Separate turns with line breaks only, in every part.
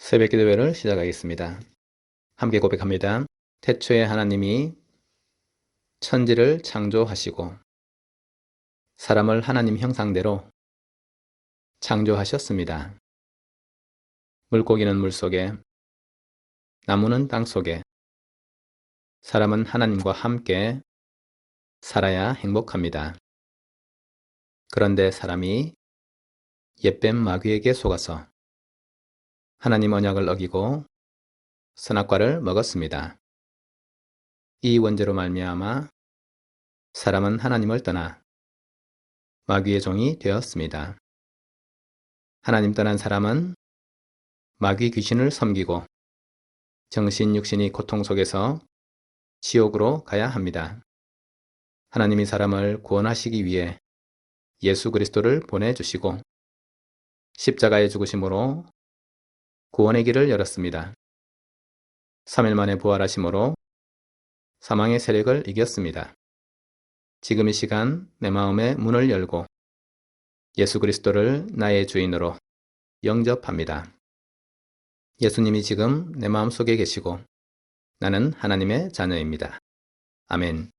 새벽 기도회를 시작하겠습니다. 함께 고백합니다. 태초에 하나님이 천지를 창조하시고 사람을 하나님 형상대로 창조하셨습니다. 물고기는 물속에, 나무는 땅속에, 사람은 하나님과 함께 살아야 행복합니다. 그런데 사람이 옛뱀 마귀에게 속아서 하나님 언약을 어기고 선악과를 먹었습니다. 이 원죄로 말미암아 사람은 하나님을 떠나 마귀의 종이 되었습니다. 하나님 떠난 사람은 마귀 귀신을 섬기고 정신 육신이 고통 속에서 지옥으로 가야 합니다. 하나님이 사람을 구원하시기 위해 예수 그리스도를 보내주시고 십자가의 죽으심으로 구원의 길을 열었습니다. 3일 만에 부활하심으로 사망의 세력을 이겼습니다. 지금 이 시간 내 마음의 문을 열고 예수 그리스도를 나의 주인으로 영접합니다. 예수님이 지금 내 마음속에 계시고 나는 하나님의 자녀입니다. 아멘.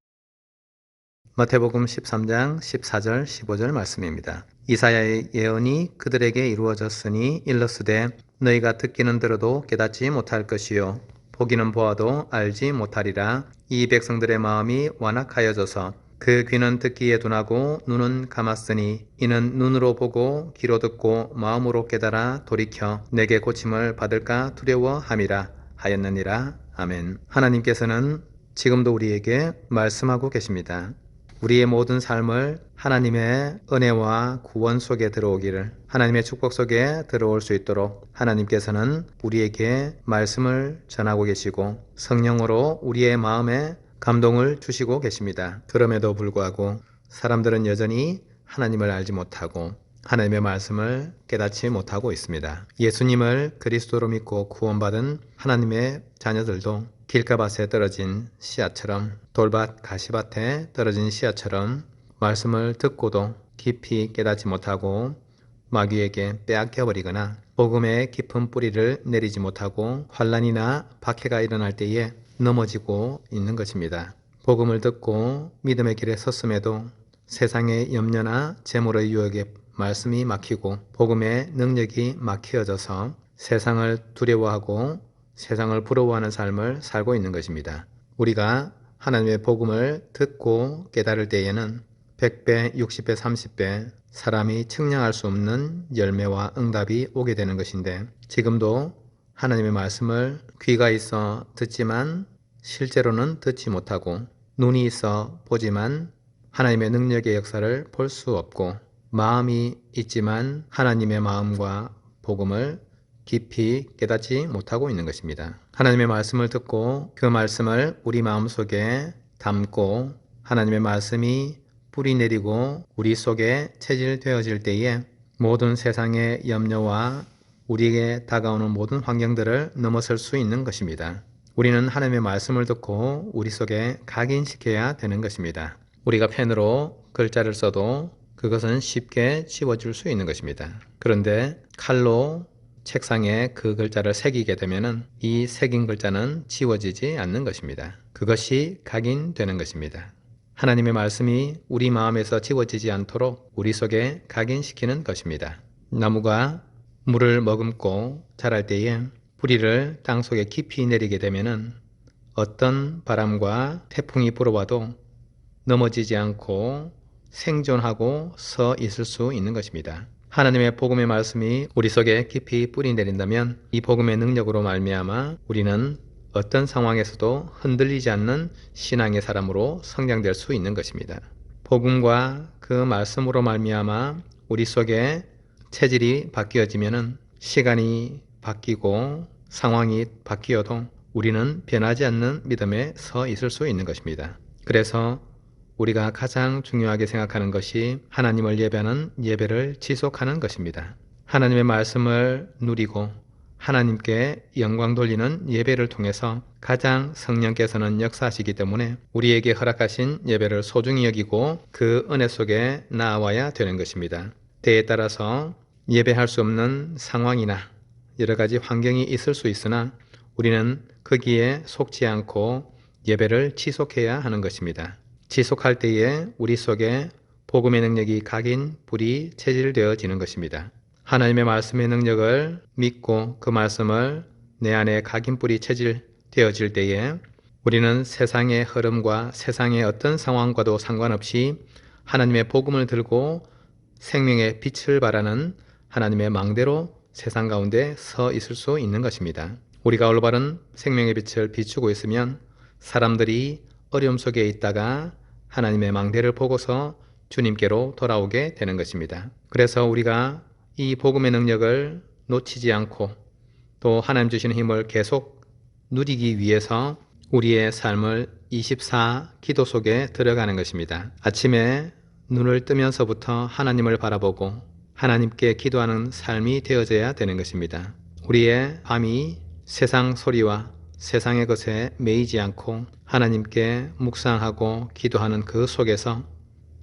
마태복음 13장 14절 15절 말씀입니다. 이사야의 예언이 그들에게 이루어졌으니 일렀으되 너희가 듣기는 들어도 깨닫지 못할 것이요 보기는 보아도 알지 못하리라. 이 백성들의 마음이 완악하여져서 그 귀는 듣기에 둔하고 눈은 감았으니 이는 눈으로 보고 귀로 듣고 마음으로 깨달아 돌이켜 내게 고침을 받을까 두려워함이라 하였느니라. 아멘. 하나님께서는 지금도 우리에게 말씀하고 계십니다. 우리의 모든 삶을 하나님의 은혜와 구원 속에 들어오기를, 하나님의 축복 속에 들어올 수 있도록 하나님께서는 우리에게 말씀을 전하고 계시고 성령으로 우리의 마음에 감동을 주시고 계십니다. 그럼에도 불구하고 사람들은 여전히 하나님을 알지 못하고 하나님의 말씀을 깨닫지 못하고 있습니다. 예수님을 그리스도로 믿고 구원받은 하나님의 자녀들도 길가밭에 떨어진 씨앗처럼, 돌밭 가시밭에 떨어진 씨앗처럼 말씀을 듣고도 깊이 깨닫지 못하고 마귀에게 빼앗겨버리거나 복음의 깊은 뿌리를 내리지 못하고 환난이나 박해가 일어날 때에 넘어지고 있는 것입니다. 복음을 듣고 믿음의 길에 섰음에도 세상의 염려나 재물의 유혹에 말씀이 막히고 복음의 능력이 막혀져서 세상을 두려워하고 세상을 부러워하는 삶을 살고 있는 것입니다. 우리가 하나님의 복음을 듣고 깨달을 때에는 100배, 60배, 30배 사람이 측량할 수 없는 열매와 응답이 오게 되는 것인데 지금도 하나님의 말씀을 귀가 있어 듣지만 실제로는 듣지 못하고 눈이 있어 보지만 하나님의 능력의 역사를 볼 수 없고 마음이 있지만 하나님의 마음과 복음을 깊이 깨닫지 못하고 있는 것입니다. 하나님의 말씀을 듣고 그 말씀을 우리 마음속에 담고 하나님의 말씀이 뿌리 내리고 우리 속에 체질되어질 때에 모든 세상의 염려와 우리에게 다가오는 모든 환경들을 넘어설 수 있는 것입니다. 우리는 하나님의 말씀을 듣고 우리 속에 각인시켜야 되는 것입니다. 우리가 펜으로 글자를 써도 그것은 쉽게 지워질 수 있는 것입니다. 그런데 칼로 책상에 그 글자를 새기게 되면 이 새긴 글자는 지워지지 않는 것입니다. 그것이 각인되는 것입니다. 하나님의 말씀이 우리 마음에서 지워지지 않도록 우리 속에 각인시키는 것입니다. 나무가 물을 머금고 자랄 때에 뿌리를 땅속에 깊이 내리게 되면 어떤 바람과 태풍이 불어와도 넘어지지 않고 생존하고 서 있을 수 있는 것입니다. 하나님의 복음의 말씀이 우리 속에 깊이 뿌리 내린다면 이 복음의 능력으로 말미암아 우리는 어떤 상황에서도 흔들리지 않는 신앙의 사람으로 성장될 수 있는 것입니다. 복음과 그 말씀으로 말미암아 우리 속에 체질이 바뀌어지면 시간이 바뀌고 상황이 바뀌어도 우리는 변하지 않는 믿음에 서 있을 수 있는 것입니다. 그래서 우리가 가장 중요하게 생각하는 것이 하나님을 예배하는 예배를 지속하는 것입니다. 하나님의 말씀을 누리고 하나님께 영광 돌리는 예배를 통해서 가장 성령께서는 역사하시기 때문에 우리에게 허락하신 예배를 소중히 여기고 그 은혜 속에 나아와야 되는 것입니다. 때에 따라서 예배할 수 없는 상황이나 여러 가지 환경이 있을 수 있으나 우리는 거기에 속지 않고 예배를 지속해야 하는 것입니다. 지속할 때에 우리 속에 복음의 능력이 각인 불이 체질되어지는 것입니다. 하나님의 말씀의 능력을 믿고 그 말씀을 내 안에 각인 불이 체질되어질 때에 우리는 세상의 흐름과 세상의 어떤 상황과도 상관없이 하나님의 복음을 들고 생명의 빛을 발하는 하나님의 망대로 세상 가운데 서 있을 수 있는 것입니다. 우리가 올바른 생명의 빛을 비추고 있으면 사람들이 어려움 속에 있다가 하나님의 망대를 보고서 주님께로 돌아오게 되는 것입니다. 그래서 우리가 이 복음의 능력을 놓치지 않고 또 하나님 주시는 힘을 계속 누리기 위해서 우리의 삶을 24 기도 속에 들어가는 것입니다. 아침에 눈을 뜨면서부터 하나님을 바라보고 하나님께 기도하는 삶이 되어져야 되는 것입니다. 우리의 밤이 세상 소리와 세상의 것에 매이지 않고 하나님께 묵상하고 기도하는 그 속에서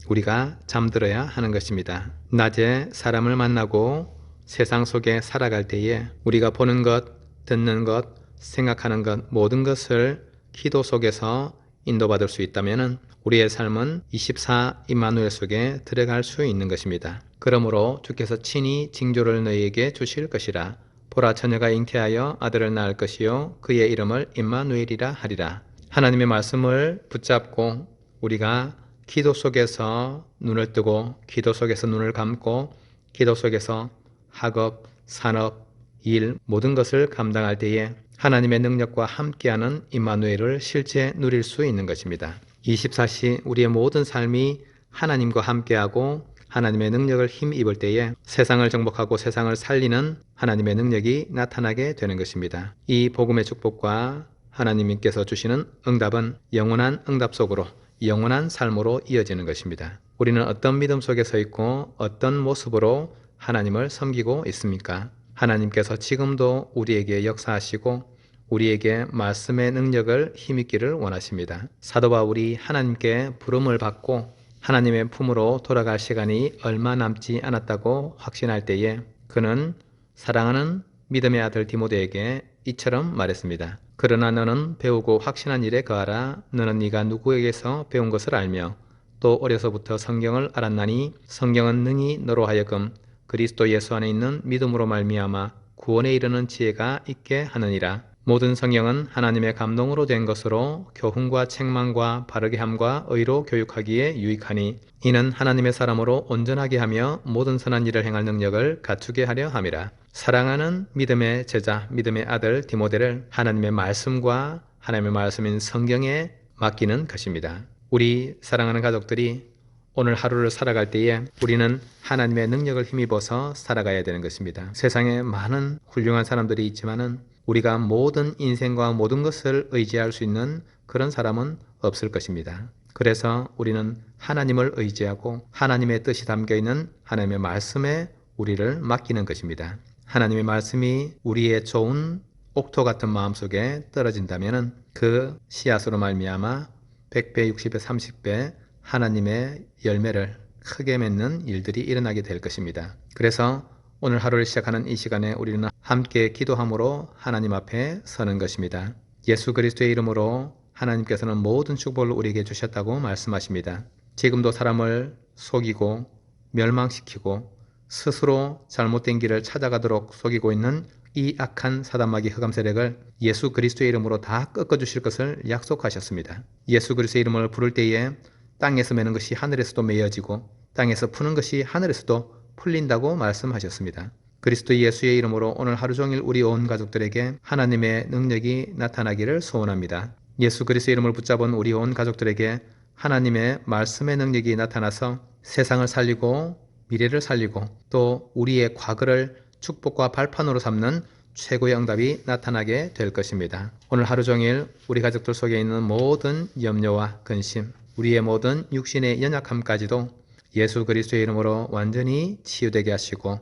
우리가 잠들어야 하는 것입니다. 낮에 사람을 만나고 세상 속에 살아갈 때에 우리가 보는 것, 듣는 것, 생각하는 것 모든 것을 기도 속에서 인도받을 수 있다면 우리의 삶은 24 임마누엘 속에 들어갈 수 있는 것입니다. 그러므로 주께서 친히 징조를 너희에게 주실 것이라. 보라 처녀가 잉태하여 아들을 낳을 것이요 그의 이름을 임마누엘이라 하리라. 하나님의 말씀을 붙잡고 우리가 기도 속에서 눈을 뜨고 기도 속에서 눈을 감고 기도 속에서 학업, 산업, 일 모든 것을 감당할 때에 하나님의 능력과 함께하는 임마누엘을 실제 누릴 수 있는 것입니다. 24시 우리의 모든 삶이 하나님과 함께하고 하나님의 능력을 힘입을 때에 세상을 정복하고 세상을 살리는 하나님의 능력이 나타나게 되는 것입니다. 이 복음의 축복과 하나님께서 주시는 응답은 영원한 응답 속으로 영원한 삶으로 이어지는 것입니다. 우리는 어떤 믿음 속에 서 있고 어떤 모습으로 하나님을 섬기고 있습니까? 하나님께서 지금도 우리에게 역사하시고 우리에게 말씀의 능력을 힘입기를 원하십니다. 사도 바울이 하나님께 부름을 받고 하나님의 품으로 돌아갈 시간이 얼마 남지 않았다고 확신할 때에 그는 사랑하는 믿음의 아들 디모데에게 이처럼 말했습니다. 그러나 너는 배우고 확신한 일에 거하라. 너는 네가 누구에게서 배운 것을 알며 또 어려서부터 성경을 알았나니 성경은 능히 너로 하여금 그리스도 예수 안에 있는 믿음으로 말미암아 구원에 이르는 지혜가 있게 하느니라. 모든 성경은 하나님의 감동으로 된 것으로 교훈과 책망과 바르게 함과 의로 교육하기에 유익하니 이는 하나님의 사람으로 온전하게 하며 모든 선한 일을 행할 능력을 갖추게 하려 함이라. 사랑하는 믿음의 제자, 믿음의 아들 디모데를 하나님의 말씀과 하나님의 말씀인 성경에 맡기는 것입니다. 우리 사랑하는 가족들이 오늘 하루를 살아갈 때에 우리는 하나님의 능력을 힘입어서 살아가야 되는 것입니다. 세상에 많은 훌륭한 사람들이 있지만은 우리가 모든 인생과 모든 것을 의지할 수 있는 그런 사람은 없을 것입니다. 그래서 우리는 하나님을 의지하고 하나님의 뜻이 담겨있는 하나님의 말씀에 우리를 맡기는 것입니다. 하나님의 말씀이 우리의 좋은 옥토 같은 마음속에 떨어진다면 그 씨앗으로 말미암아 100배, 60배, 30배 하나님의 열매를 크게 맺는 일들이 일어나게 될 것입니다. 그래서 오늘 하루를 시작하는 이 시간에 우리는 함께 기도함으로 하나님 앞에 서는 것입니다. 예수 그리스도의 이름으로 하나님께서는 모든 축복을 우리에게 주셨다고 말씀하십니다. 지금도 사람을 속이고 멸망시키고 스스로 잘못된 길을 찾아가도록 속이고 있는 이 악한 사단마귀 흑암 세력을 예수 그리스도의 이름으로 다 꺾어주실 것을 약속하셨습니다. 예수 그리스도의 이름을 부를 때에 땅에서 매는 것이 하늘에서도 매어지고 땅에서 푸는 것이 하늘에서도 풀린다고 말씀하셨습니다. 그리스도 예수의 이름으로 오늘 하루 종일 우리 온 가족들에게 하나님의 능력이 나타나기를 소원합니다. 예수 그리스도의 이름을 붙잡은 우리 온 가족들에게 하나님의 말씀의 능력이 나타나서 세상을 살리고 미래를 살리고 또 우리의 과거를 축복과 발판으로 삼는 최고의 응답이 나타나게 될 것입니다. 오늘 하루 종일 우리 가족들 속에 있는 모든 염려와 근심, 우리의 모든 육신의 연약함까지도 예수 그리스도의 이름으로 완전히 치유되게 하시고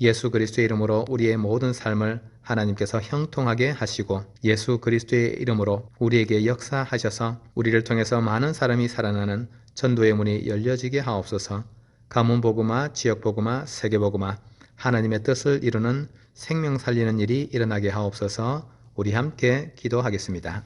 예수 그리스도의 이름으로 우리의 모든 삶을 하나님께서 형통하게 하시고 예수 그리스도의 이름으로 우리에게 역사하셔서 우리를 통해서 많은 사람이 살아나는 전도의 문이 열려지게 하옵소서. 가문복음화, 지역복음화, 세계복음화, 하나님의 뜻을 이루는 생명 살리는 일이 일어나게 하옵소서. 우리 함께 기도하겠습니다.